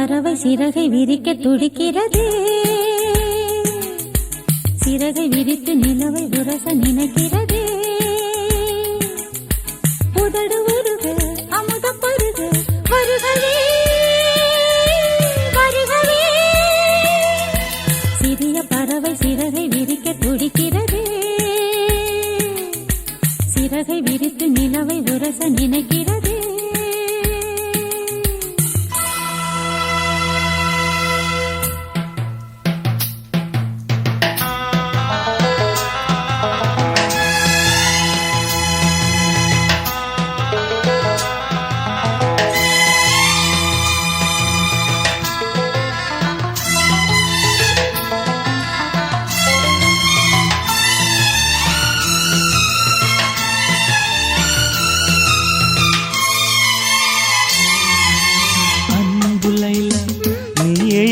பறவை சிறகை விரிக்க துடிக்கிறது. சிறகை விரித்து நிலவை உரச நினைக்கிறது. உதடு உருக அமுத பருக வருகவே வருகவே. சிறிய பறவை சிறகை விரிக்க துடிக்கிறது. சிறகை விரித்து நிலவை உரச நினைக்கிறது.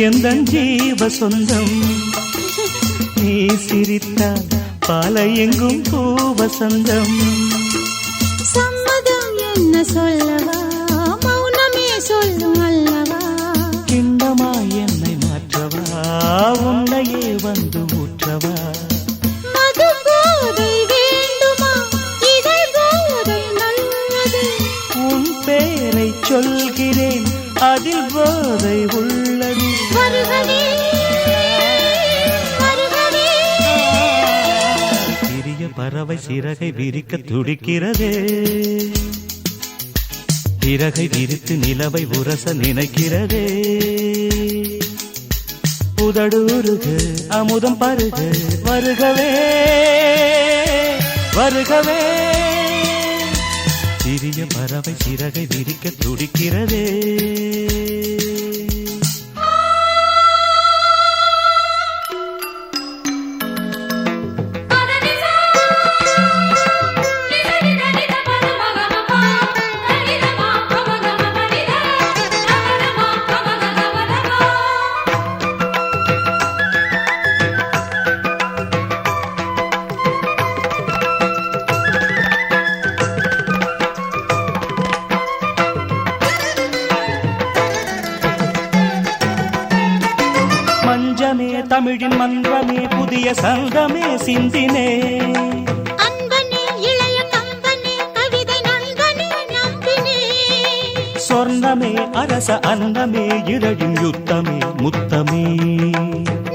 எந்தன் ஜீவ சொந்தம் நீ சிரித்தால் பாலை எங்கும் பூவசந்தம். சம்மதம் என்ன சொல்லவா மௌனமே சொல்லும் அல்லவா. கிண்ணமா என்னை மாற்றவா உன்னையே வந்து ஊற்றவா. மது போதை வேண்டுமா இதை போதை நல்லது. உன் பேரை சொல்கிறேன் அதில் போதை உள்ளது. வருகவே வருகவே. சிறிய பறவை சிறகை விரிக்க துடிக்கிறதே. சிறகை விரித்து நிலவை உரச நினைக்கிறதே. உதடு உருக அமுதம் பருக வருகவே வருகவே. சிறிய பறவை சிறகை விரிக்க துடிக்கிறதே. மஞ்சமே தமிழின் மன்றமே புதிய சங்கமே சிந்தினே. அன்பனே இளைய கம்பனே கவிதை நண்பனே நம்பினே. சொர்ணமே அரச அன்னமே இரழின் யுத்தமே முத்தமே.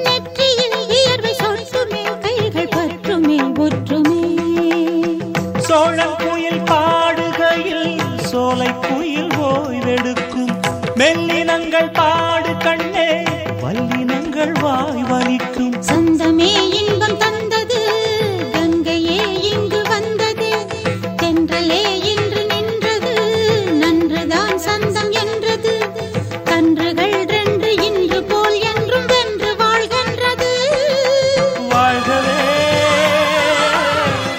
நெற்றியில் இயர்வை சொட்டுமே கைகள் பற்றுமே ஒற்றுமே. சோழன் குயில் பாடுகையில் சோலை குயில் ஓய்வெடுக்கும். மெல்லினங்கள் பாடு கண்ணே வல்லினங்கள் வாய் வலிக்கும். சொந்தமே இன்பம் தந்தது கங்கையே இங்கு வந்தது. தென்றலே இன்று நின்றது நன்றுதான் சந்தம் என்றது. கன்றுகள் ரெண்டு இன்று போல் என்றும் வென்று வாழ்கின்றது. வாழ்கவே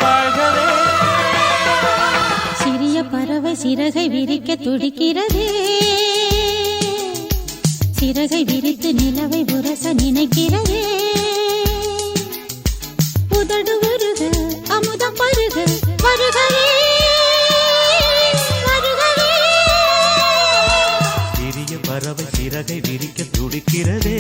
வாழ்கவே. சிறிய பறவை சிறகை விரிக்க துடிக்கிறதே. சிறகை விரித்து நிலவை உரச நினைக்கிறதே. உதடு உருக அமுதம் பருக வருகவே வருகவே. சிறிய பறவை சிறகை விரிக்க துடிக்கிறதே.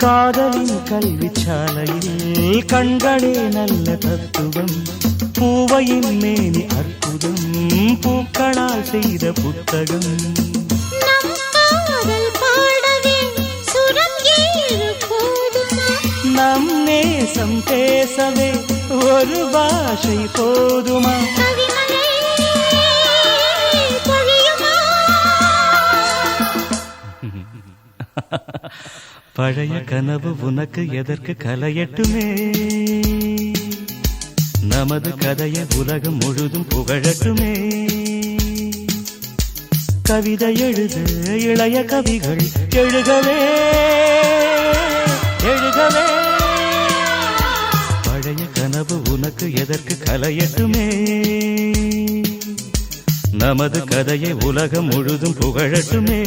காதலின் கல்வி சாலையில் கண்களே நல்ல தத்துவம். பூவையின் மேனி அற்புதம் பூக்களால் செய்த புத்தகம். நம் நேசம் பேசவே ஒரு பாஷை போதுமா? பழைய கனவு உனக்கு எதற்கு கலையட்டுமே, நமது கதையை உலகம் முழுதும் புகழட்டுமே. கவிதை எழுது இளைய கவிகள் எழுகவே எழுகவே. பழைய கனவு உனக்கு எதற்கு கலையட்டுமே, நமது கதையை உலகம் முழுதும் புகழட்டுமே.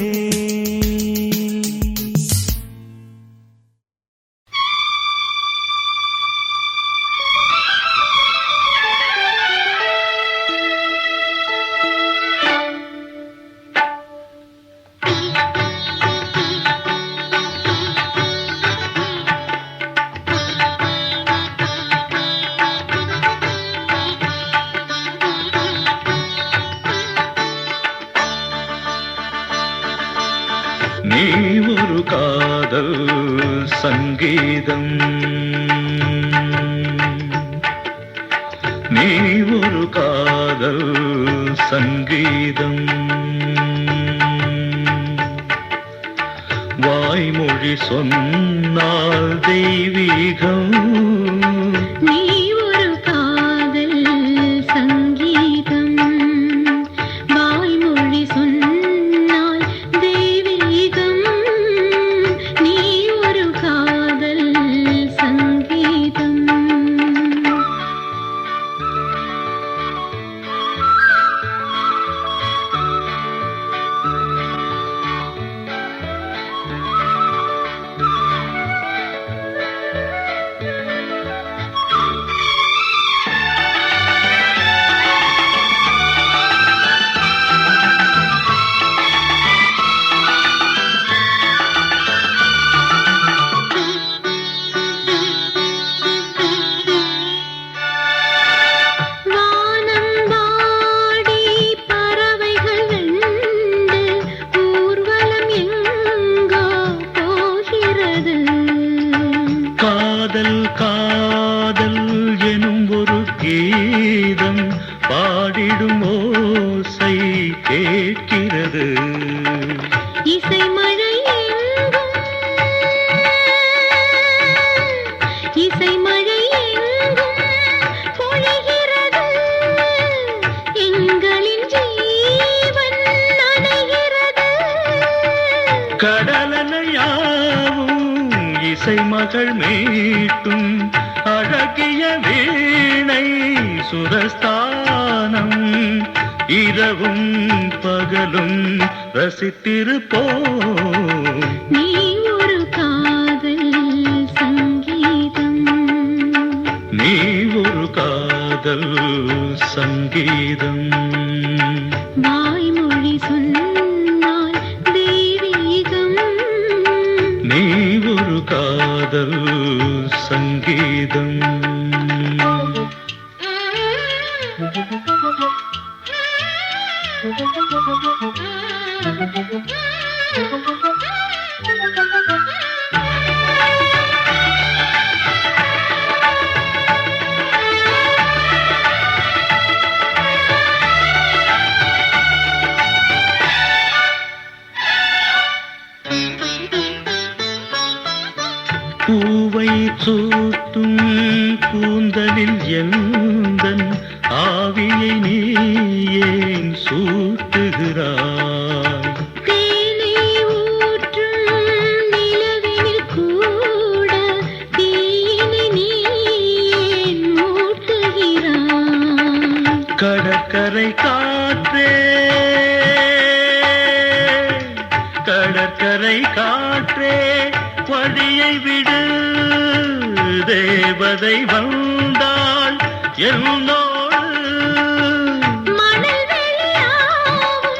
நீ ஒரு காதல் சங்கீதம், நீ ஒரு காதல் சங்கீதம். வாய்மொழி சொன்னால் தெய்வீகம். நீ ஒரு காதல் சங்கீதம், வாய்மொழி சொன்னால் தெய்வீகம். நீ ஒரு காதல் சங்கீதம். காதல் காதல் எனும் ஒரு கீதம் பாடிடும் ஓசை கேட்கிறது. இசை மழை எங்கும், இசை மழை எங்கும் பொழிகிறது. எங்களின் ஜீவன் நனைகிறது. கடலலையாவும் இசை மகள் மீட்டும் அழகிய வீணை சுரஸ்தானம். இரவும் பகலும் ரசித்திருப்போம். நீ ஒரு காதல் சங்கீதம், நீ ஒரு காதல் சங்கீதம். வாய்மொழி சொன்னால் தெய்வீகம். நீ ஒரு காதல் சங்கீதம். பூவை சூட்டும் கூந்தலில் எந்தன் ஆவியை நீ ஏன் சூட்டுகிறாய்? தேனை ஊற்றும் நிலவினில் கூட தீயினை நீ ஏன் மூட்டுகிறாய்? கடற்கரை காற்றே, கடற்கரை காற்றே வழியை விடு. தேவதை வந்தால் என்னோடு. மணல் வெளியாகும்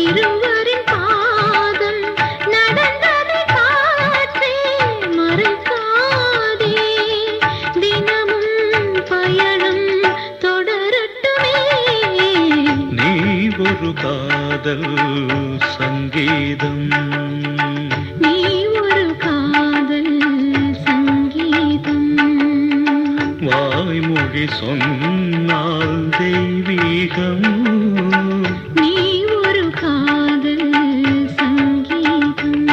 இருவரின் பாதம் நடந்ததை காற்றே மறைக்காதே. தினமும் பயணம் தொடரட்டுமே. நீ ஒரு காதல் சங்கீதம், நீ ஒரு காதல் சங்கீதம். வாய்மொழி சொன்னால் தெய்வீகம். நீ ஒரு காதல் சங்கீதம்.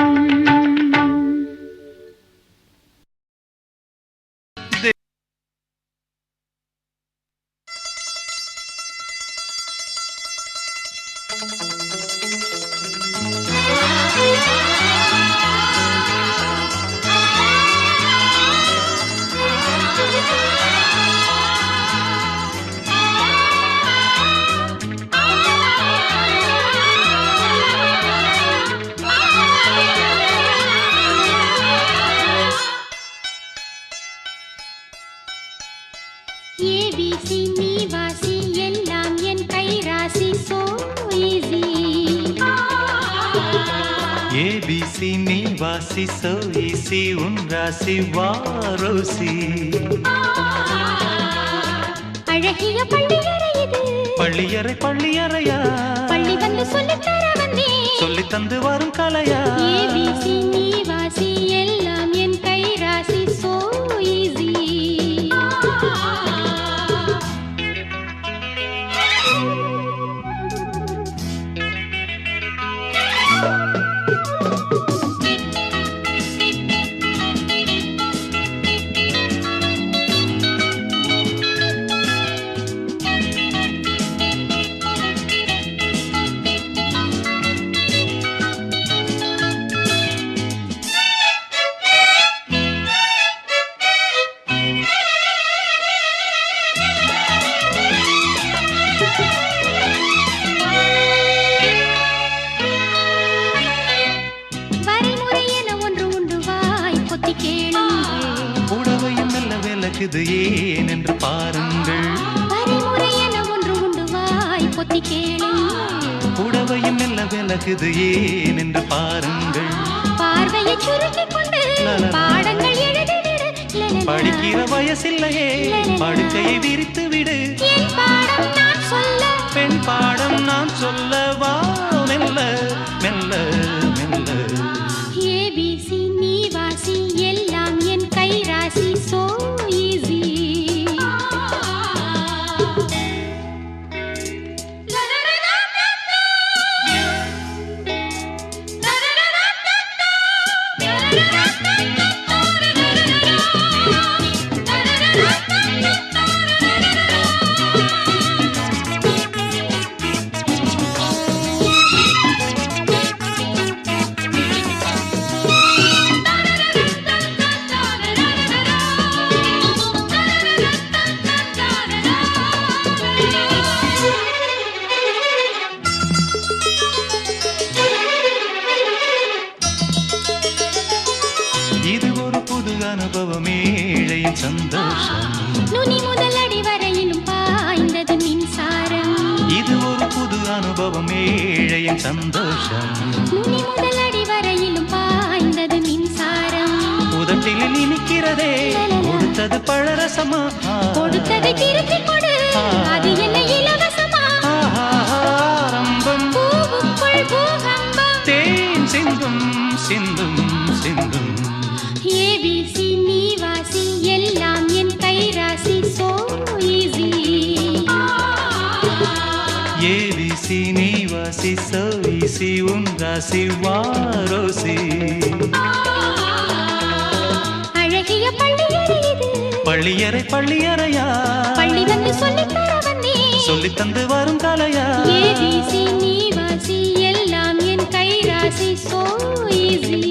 வாசி சோ ஈசி உன் ராசி வாரோசி. அழகிய பள்ளியறை இது, பள்ளியறை பள்ளியறையா, பள்ளி வந்து சொல்லித்தர வந்தே, சொல்லி தந்து வரும் கலையா. ஏபிசி நீ வாசி எல்லாம் என் கை ராசி சோ ஈஸி. விலகுது ஏன் என்று பாருங்கள். பரிமுறை என ஒன்று உண்டு வாய் பொத்தி கேளுங்கள். புடவையும் மெல்ல விலகுது ஏன் என்று பாருங்கள். பார்வையை சுருக்கிக் கொண்டு பாடங்கள் எழுதிவிடு. படிக்கிற வயசில்லையே படுக்கையை விரித்து விடு. என் பாடம் நான் சொல்ல, பெண் பாடம் நான் சொல்ல வா மெல்ல மெல்ல மெல்ல. ஏபிசி நீ வாசி எல்லாம் என் கை ராசி சோ ஈஸி. இது ஒரு புது அனுபவம் ஏழையின் சந்தோஷம். நுனி முதல் அடி வரையிலும் பாய்ந்தது மின்சாரம். இது ஒரு புது அனுபவம் ஏழையின் சந்தோஷம். நுனி முதல் அடி வரையிலும் பாய்ந்தது மின்சாரம். உதட்டில் இனிக்கிறதே கொடுத்தது பழரசமா, கொடுத்ததை திருப்பி கொடு அது என்ன இலவசமா. ஆரம்பம் பூவுக்குள் பூகம்பம் தேன் சிந்தும் சிந்தும் சிந்தும். ஏபிசி நீ வாசி எல்லாம் என் கை ராசி சோ ஈஸி. ஏபிசி நீ வாசி சோ ஈஸி உன் ராசி வாரோசி. அழகிய பள்ளியறை இது, பள்ளியறை பள்ளியறையா, பள்ளி வந்து சொல்லித்தர வந்தே, சொல்லி தந்து வரும் கலையா. ஏபிசி நீ வாசி எல்லாம் என் கை ராசி சோ ஈஸி.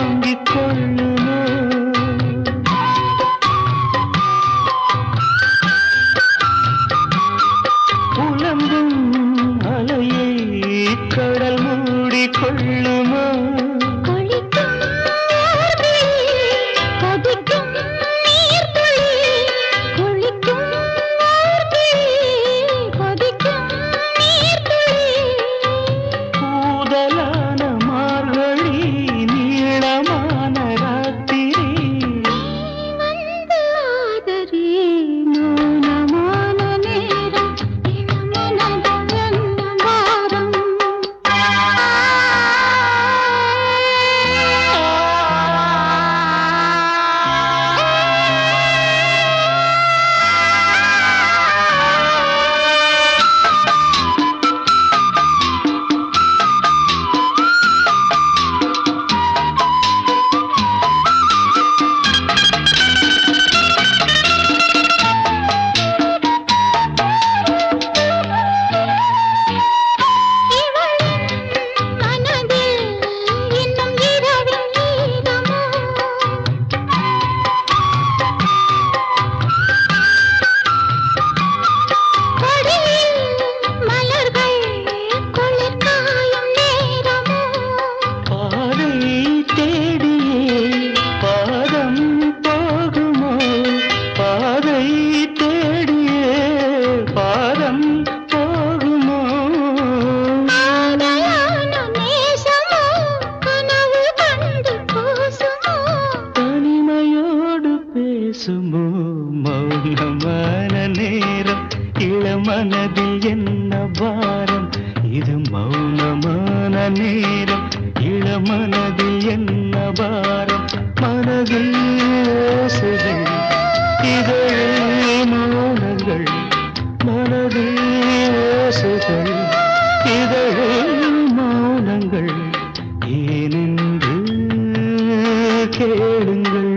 தாங்கிக் கொள்ளுமோ புலம்பும் அலையை கடல் மூடிக்கொள்ளுமோ மௌனமான நேரம் இளமனதில் என்ன பாரம் இது மௌனமான நேரம் இளமனதில் என்ன பாரம் மனதில் ஓசைகள் இதழில் மௌனங்கள் மனதில் ஓசைகள் இதழில் மௌனங்கள் ஏனென்று கேளுங்கள்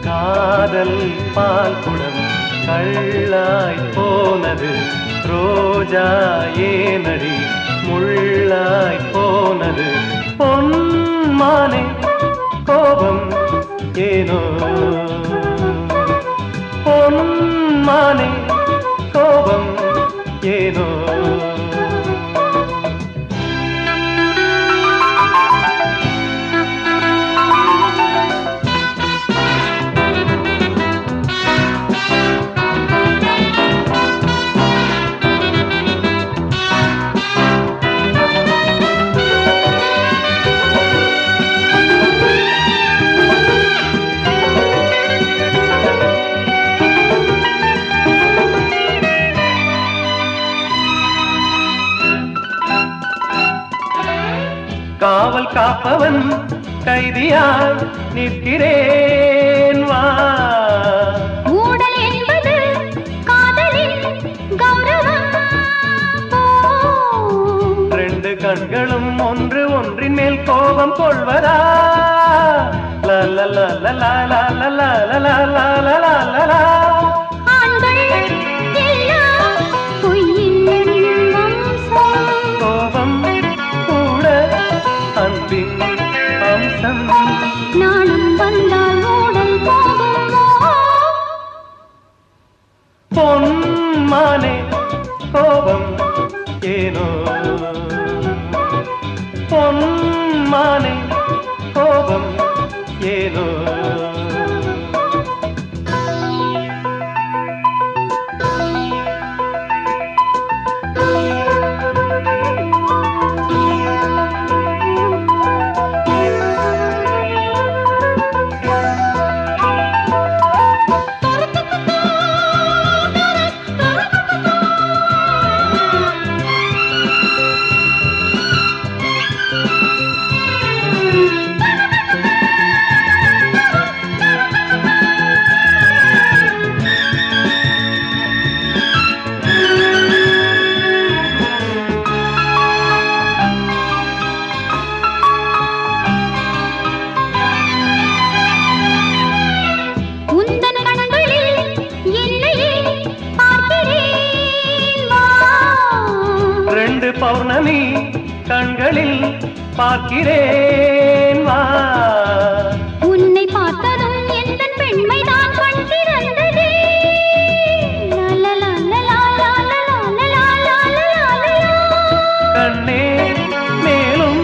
காதல் பால் குடம் கள்ளாய் போனது ரோஜா ஏனடி முள்ளாய் போனது பொன்மானே கோபம் ஏனோ பொன்மானே கோபம் ஏனோ காவல் காப்பவன் கைதியால் நிற்கிறேன் வா ஊடல் என்பது காதலின் கௌரவம் ரெண்டு கண்களும் ஒன்று ஒன்றின் மேல் கோபம் கொள்வதா கோபம் கூட அன்பின் அம்சம் நானும் வந்தால் ஓடல் போகுமோ பொன்மானே கோபம் ஏனோ பொன்மானே கோபம் ஏனோ பௌர்ணமி கண்களில் பார்க்கிறேன் வா. உன்னை பார்த்ததும் எந்த பெண்மைதான் கண் திறந்ததே. கண்ணே மேலும்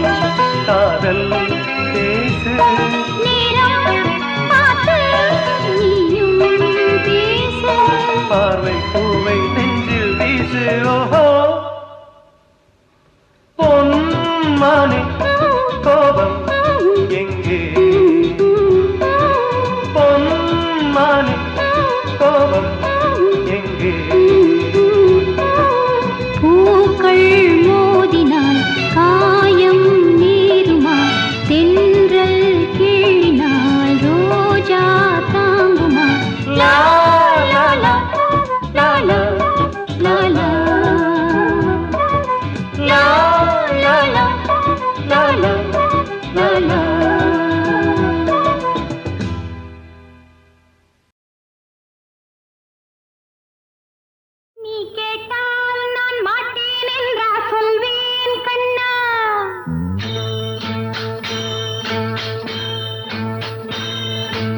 காதல் பேசு. நேரம் பார்த்து நீயும் பேசு. பார்வை பூவை நெஞ்சில் வீசு. ஓஹோ பொன்மானே கோபம் எங்கே? பொன்மானே கோபம் எங்கே? பூக்கள் மோதினால் காயம் நேருமா? தென்றல் கிழினால் ரோஜா தாங்குமா? லா லா லா லா லா லா லா லா லா லா லா லா லா. நீ கேட்டால் நான் மாட்டேன் என்றா சொல்வேன் கண்ணா.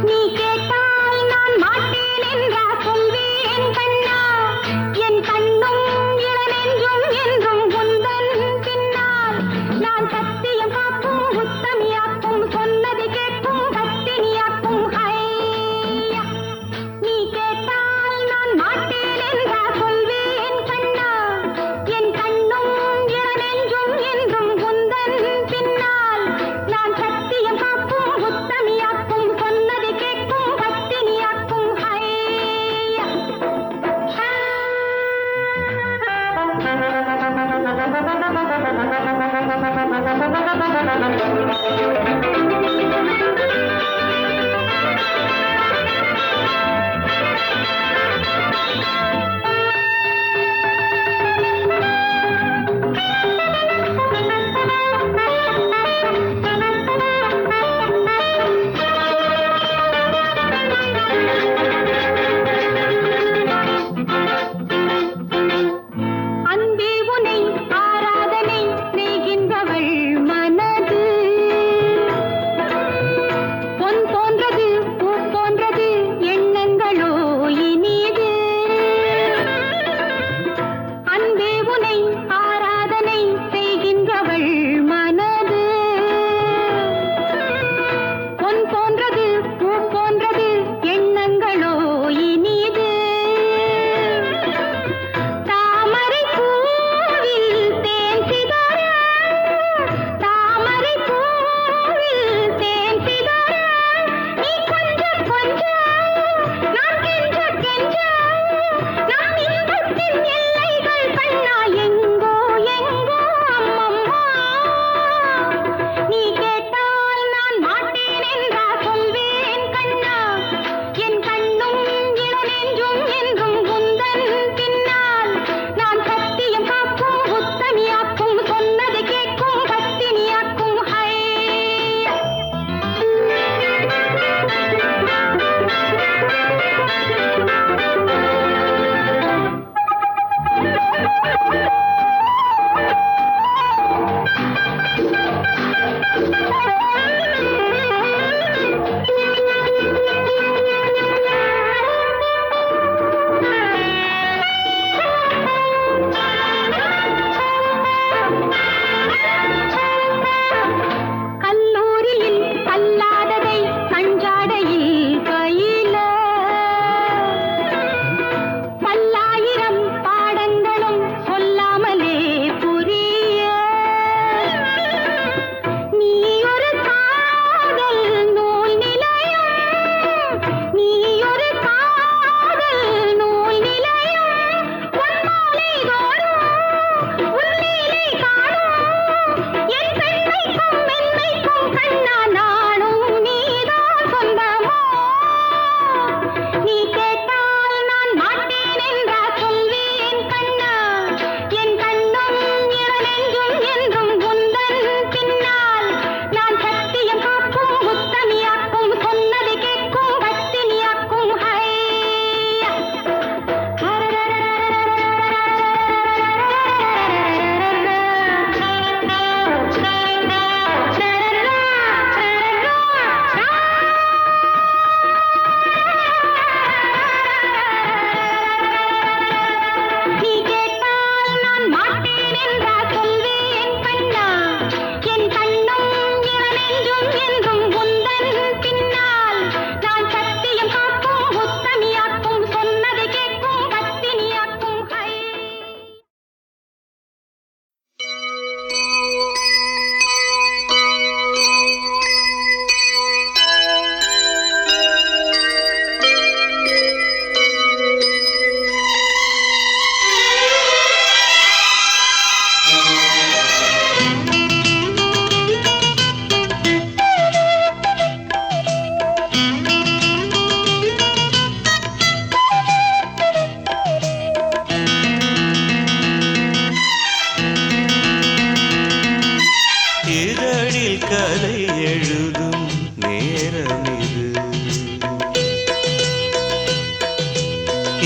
நீ கேட்டால் நான் மாட்டேன் என்றா சொல்வேன் கண்ணா. என் கண்ணும் இளநெஞ்சும் என்றும் உந்தன் பின்னால். நான் சத்தியம் காக்கும் உத்தமியாக்கும் சொன்னது கேட்கும் பத்தினியாக்கும் ஹையா. நீ கேட்டால் நான் மாட்டேன் என்றா சொல்வேன் கண்ணா. என் கண்ணும் இளநெஞ்சும் என்றும் உந்தன் பின்னால். நான் சத்தியம் காக்கும் உத்தமியாக்கும் சொன்னது கேட்கும் பத்தினியாக்கும் ஹையா. அன்பே உனை ஆராதனை செய்கின்றவள் மனது.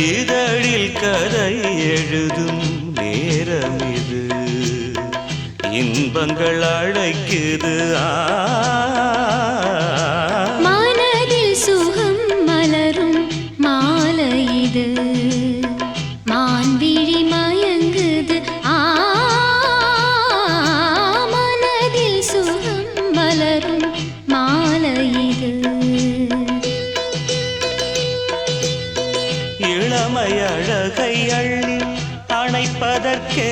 இதழில் கதை எழுதும் நேரம் இது இன்பங்கள் அழைக்குது மனதில் சுகம் மலரும் மாலை இது மான்விழி மயங்குது மனதில் சுகம் மலரும் மாலை இது இளமை அழகை அள்ளி அணைப்பதற்கே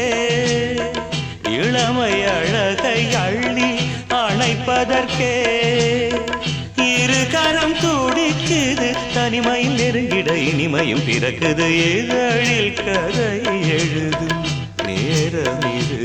இளமை அழகை அள்ளி அணைப்பதற்கே இரு கரம் துடிக்குது தனிமையில் நெருங்கிட இனிமையும் பிறக்குது இதழில் கதை எழுதும் நேரம் இது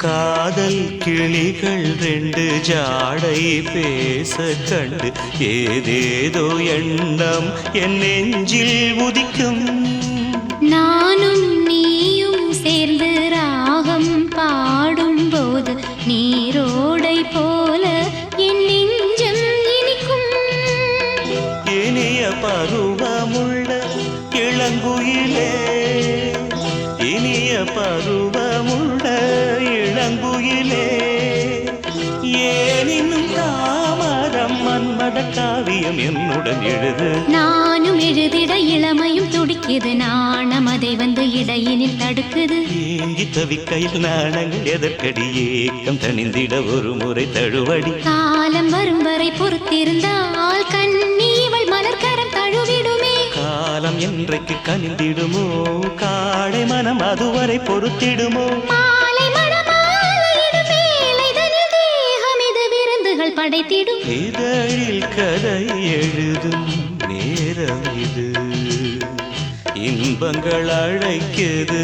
காதல் கிளிகள் ரெண்டு ஜாடை பேச கண்டு ஏதேதோ எண்ணம் என் நெஞ்சில் உதிக்கும் நானும் நீயும் சேர்ந்து ராகம் பாடும்போது நீரோடை போல என் நெஞ்சம் இனிக்கும் இனிய பருவமுள்ள இளங்குயிலே இனிய பருவமுள்ள இளங்குயிலே ஏனினும் தாமரம் மன்மத காவியம் என்னுடன் எழுது நானும் எழுதிட இளமையும் துடிக்குது நாணம் அதை வந்து இடையினில் தடுக்குது ஏங்கி தவிக்கையில் நாணங்கள் எதற்கடி ஏக்கம் தணிந்திட ஒரு முறை தழுவடி காலம் வரும் வரை பொறுத்திருந்தால் கண்ணீவள் மலர்கரம் தழுவிடுமே காலம் என்றைக்கு கனிந்திடுமோ காடை மனம் அதுவரை பொறுத்திடுமோ மாலை மணமாலையிடும் வேளைதனில் தேகம் இது விருந்துகள் படைத்திடும் இதழில் கதை எழுதும் நேரம் இது இன்பங்கள் அழைக்குது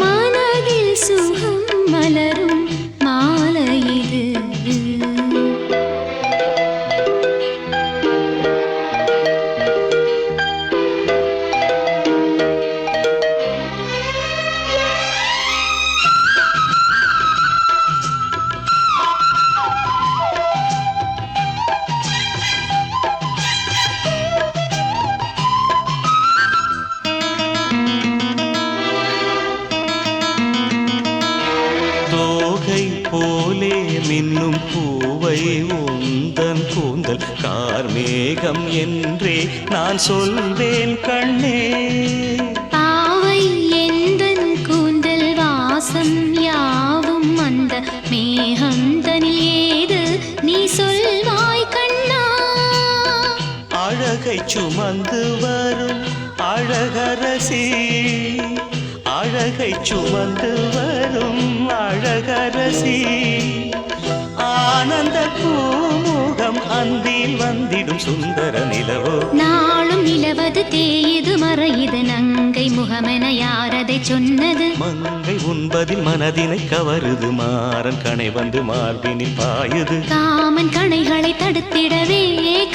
மனதில் சுகம் மலரும் மாலை இது தோகை போலே மின்னும் பூவை உந்தன் கூந்தல் கார்மேகம் என்றே நான் சொல்வேன் கண்ணே பாவை எந்தன் கூந்தல் வாசம் யாவும் அந்த மேகந்தனில் ஏது நீ சொல்வாய் கண்ணா அழகை சுமந்து வரும் அழகரசி அழகை சுமந்து வரும் அழகரசி ஆனந்த பூமுகம் அந்தில் வந்திடும் சுந்தர நிலவோ நாளும் நிலவது தேயுது மறையுது நங்கை முகமென யாரதை சொன்னது மங்கை உண்பதில் மனதினை கவருது மாறன் கணை வந்து மார்பினில் பாயுது காமன் கணைகளை தடுத்திடவே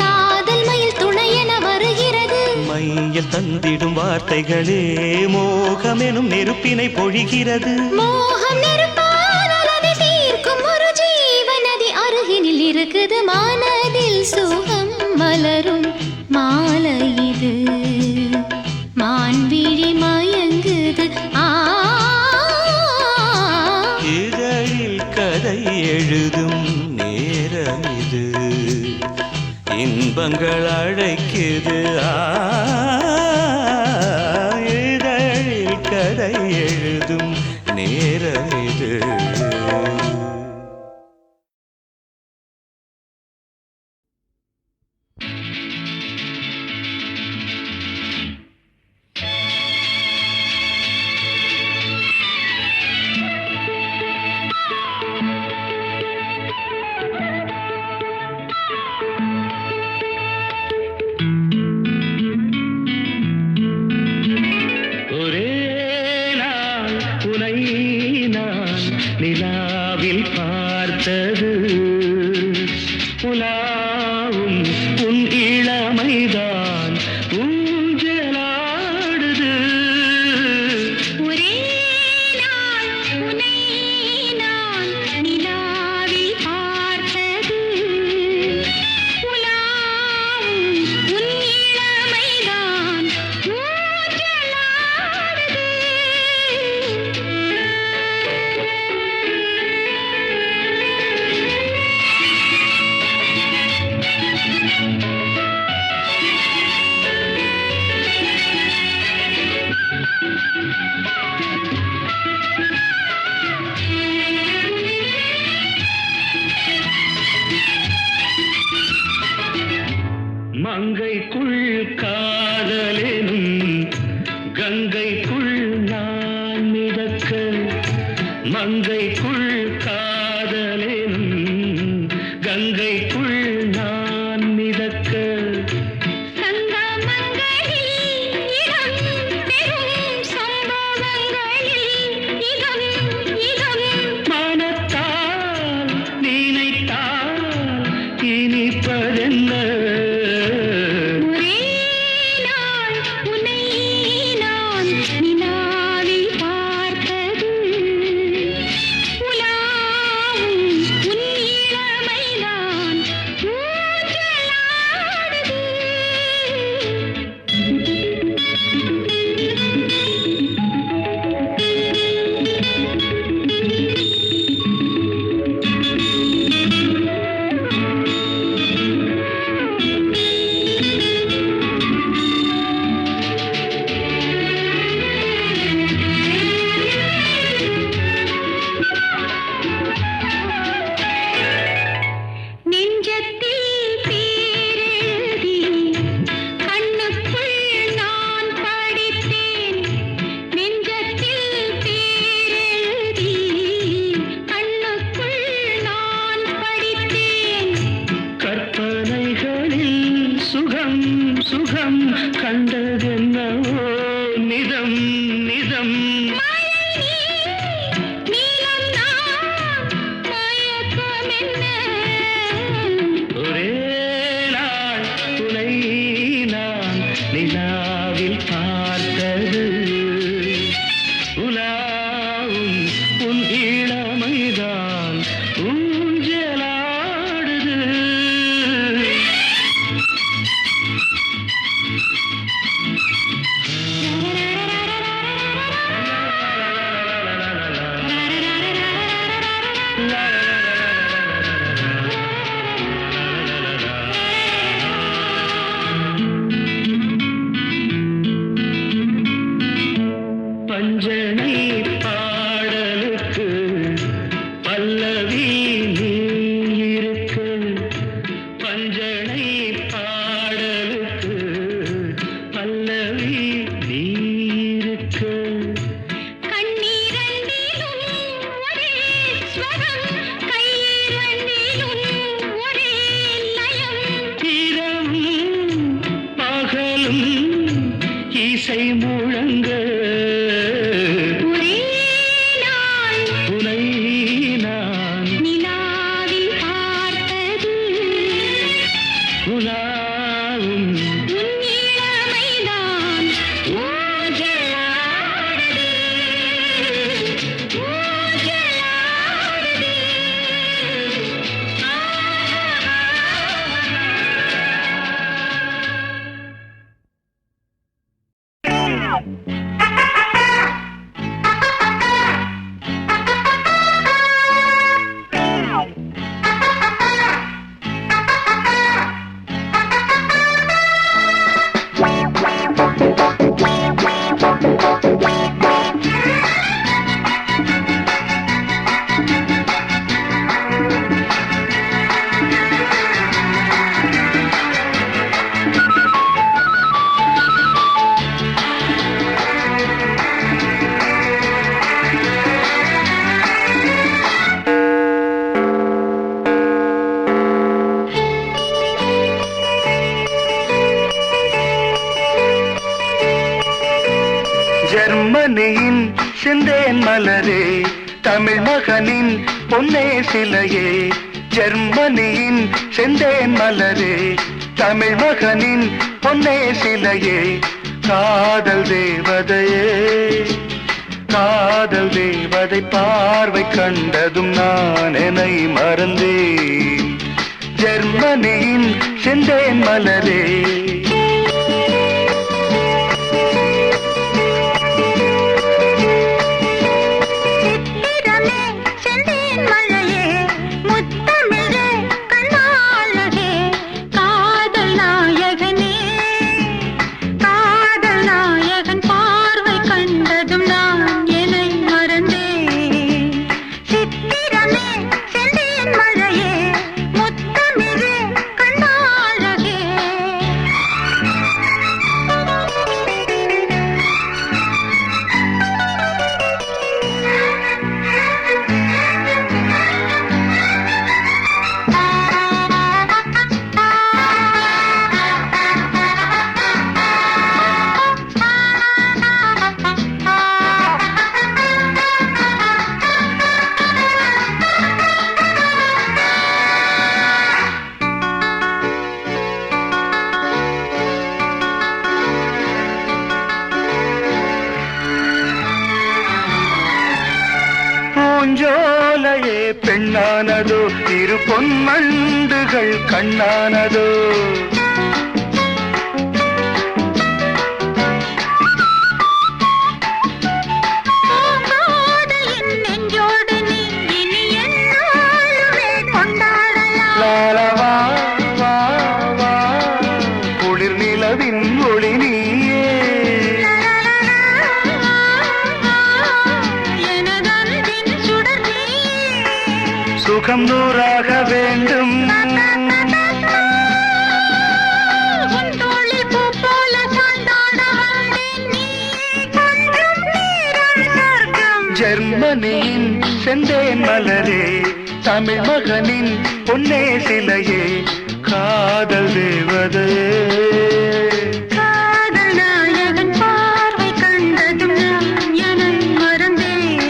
காதல் மயில் துணையென வருகிறது மையல் தந்திடும் வார்த்தைகளே மோகமெனும் நெருப்பினை பொழிகிறது மோகம் நெருப்பால் அதை தீர்க்கும் ஒரு ஜீவநதி அருகினில் இருக்குது மனதில் சுகம் மலரும் மாலை இது மான்விழி மயங்குது இதழில் கதை எழுதும் நேரம் இது இன்பங்கள் அழைக்குது இதழில் கதை எழுதும் நேரம் இது மங்கைக்குள் காதலேனும் கங்கைக்குள் நான் மிதக்க மங்கைக்குள் காதலேனும் கங்கைக்குள் நான் மிதக்க மனத்தால் நினைத்தால் இனிப்பதென்ன சுகம் கண்டதென்னவோ நிதம் நிதம் ஒரே நாள் துணை நான் நிலாவில் பார்த்தது உலாவும் உன் இளமைதான் ஊஞ்சலாடுது பஞ்சனை பாடலுக்கு பல்லவி நீ இருக்கு பஞ்சனை பாடலுக்கு பல்லவி நீ இருக்கு இரவும் பகலும் இசை முழங்க ஜெர்மனியின் செந்தேன் மலரே தமிழ் மகனின் பொன்னே சிலையே ஜெர்மனியின் செந்தேன் மலரே தமிழ் மகனின் பொன்னே சிலையே காதல் தேவதையே காதல் தேவதை பார்வை கண்டதும் நான் என்னை மறந்தேன் ஜெர்மனியின் செந்தேன் மலரே கண்ண பெண்ணானதோ இரு பொன்மண்டுகள் கண்ணானதோ லாலவா வா வா குளிர் நிலவின் ஒளி நீயே சுகம் நூறாக வேண்டும் ஜெர்மனியின் செந்தேன் மலரே தமிழ் மகனின் பொன்னே சிலையே காதல் தேவதையே காதல் நாயகன் பார்வை கண்டதும் நான் என்னை மறந்தேன்.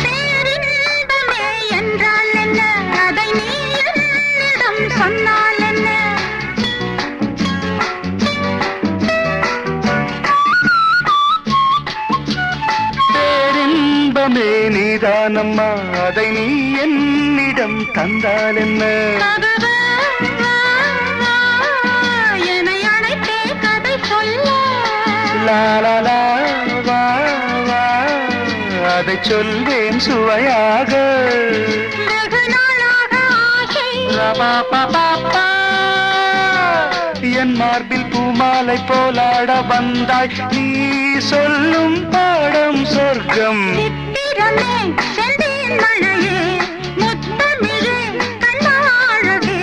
பேரின்பமே என்றால் என்ன? அதை நீ என்னிடம் சொன்னால் என்ன? பேரின்பமே நீதானம்மா அதை நீ என்னிடம் தந்தால் என்ன பகவா, என்னை அழைத்தே கதை சொல்ல. லாலலா வா வா அதை சொல்வேன் சுவையாக வெகு நாளாக ஆசை. ரபாபபாபா. என் மார்பில் பூமாலை போலாட வந்தாய் நீ சொல்லும் பாடம் சொர்க்கம் சித்திரமே செந்தேன் மழையே முத்தமிழே கண்ணாழகே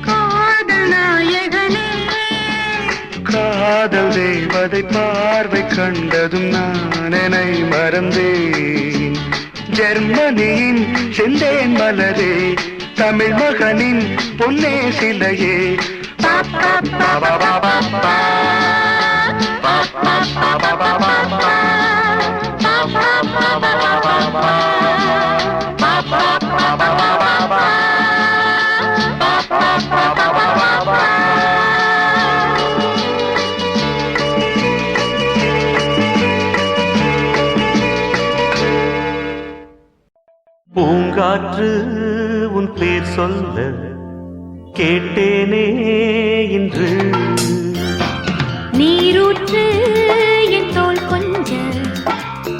காதல் நாயகனே. காதல் தேவதை பார்வை கண்டதும் நான் என்னை மறந்தேன் ஜெர்மனியின் செந்தேன் மலரே தமிழ் மகனின் பொன்னே சிலையே பாப்பா பாபா பாபா பா. பாப்பா பாபா பாபா பா. பாப்பா பாபா பாபா பா. பாப்பா பாபா பாபா பா. பாப்பா பாபா பாபா பா. பூங்காற்று உன் பேர் சொல்ல கேட்டேனே இன்று நீரூற்று என் தோள் கொஞ்ச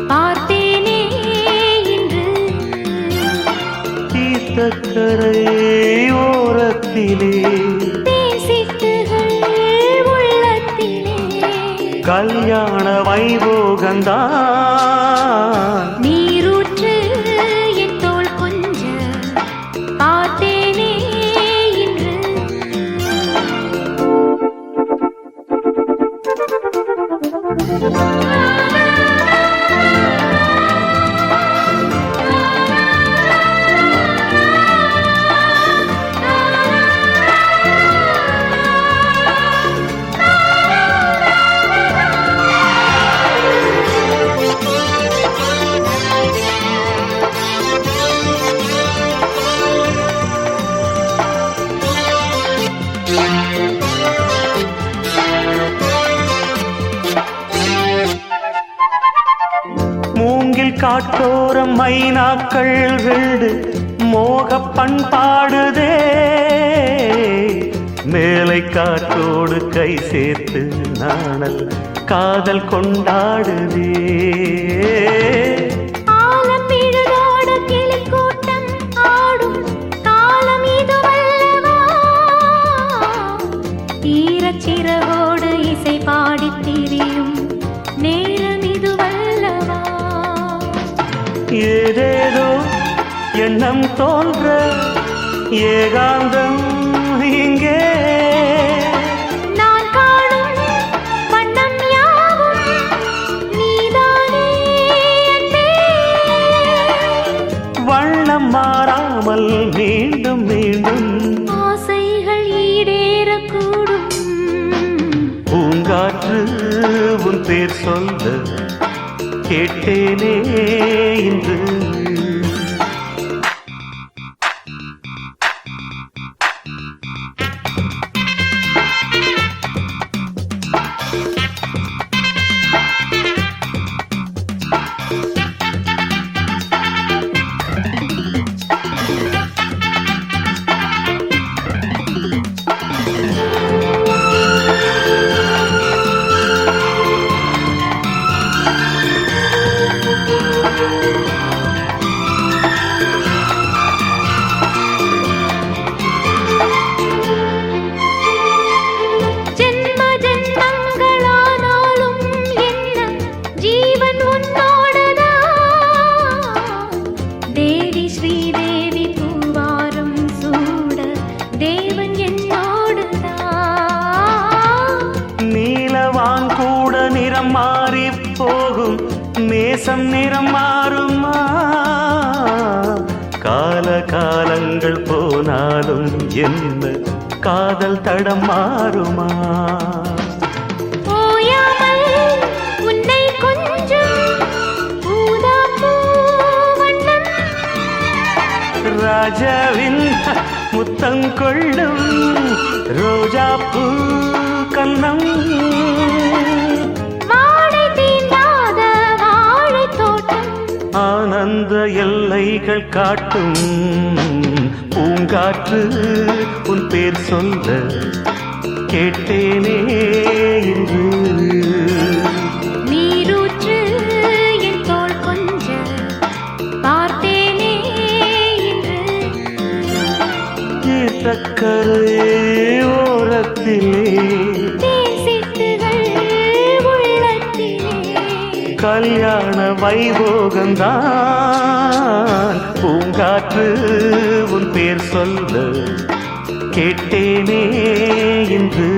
பார்த்தேனே இன்று. தீர்த்தக்கரை ஓரத்திலே தேசிட்டுகள் உள்ளத்திலே கல்யாண வைபோகந்தான் நீரூற்று என் தோள் கொஞ்ச பார்த்தேனே இன்று. மூங்கில் காட்டோரம் மைனாக்கள் வீடு மோக பண்பாடுதே மேலை காற்றோடு கை சேர்த்து நாணல் காதல் கொண்டாடுதே ஆலப்பிழுதோடு கிளிக்கூட்டம் ஆடும் காலம் இதுவல்லவா? ஈரச்சிறகோடு இசை பாடித் திரியும் நேரம் இதுவல்லவா? ஏதேதோ எண்ணம் தோன்ற ஏகாந்தம் இங்கே நான் காணும் வண்ணம் யாவும் நீதானே அன்பே. வண்ணம் மாறாமல் மீண்டும் மீண்டும் ஆசைகள் ஈடேறக்கூடும். பூங்காற்று உன் பேர் சொல்ல கேட்டேனே இன்று. ஜென்ம ஜென்மங்களானாலும் என்ன ஜீவன் உன்னோடுதான். தேவி ஸ்ரீதேவி பூவாரம் சூட தேவன் என்னோடுதான். நீலவான் கூட நிறம் மாறி போகும் நேசம் நிறம் மாறுமா? கால காலங்கள் போனாலும் என்ன காதல் தடம் மாறுமா? ஓயாமல் உன்னை கொஞ்சம் ஊதாப்பூ வண்ணம். ராஜாவின் முத்தம் கொள்ளும் ரோஜாப்பூ கன்னம். வாடை தீண்டாத வாழைத் தோட்டம். ஆனந்த எல்லைகள் காட்டும் பூங்காற்று உன் பேர் சொல்ல கேட்டேனே இன்று. நீரூற்று என் தோள் கொஞ்ச பார்த்தேனே இன்று. தீர்த்தக்கரை ஓரத்திலே தேன் சிட்டுகள் உள்ளத்திலே. கல்யாண வைபோகந்தான். பூங்காற்று உன் பேர் சொல்ல கேட்டேனே இன்று.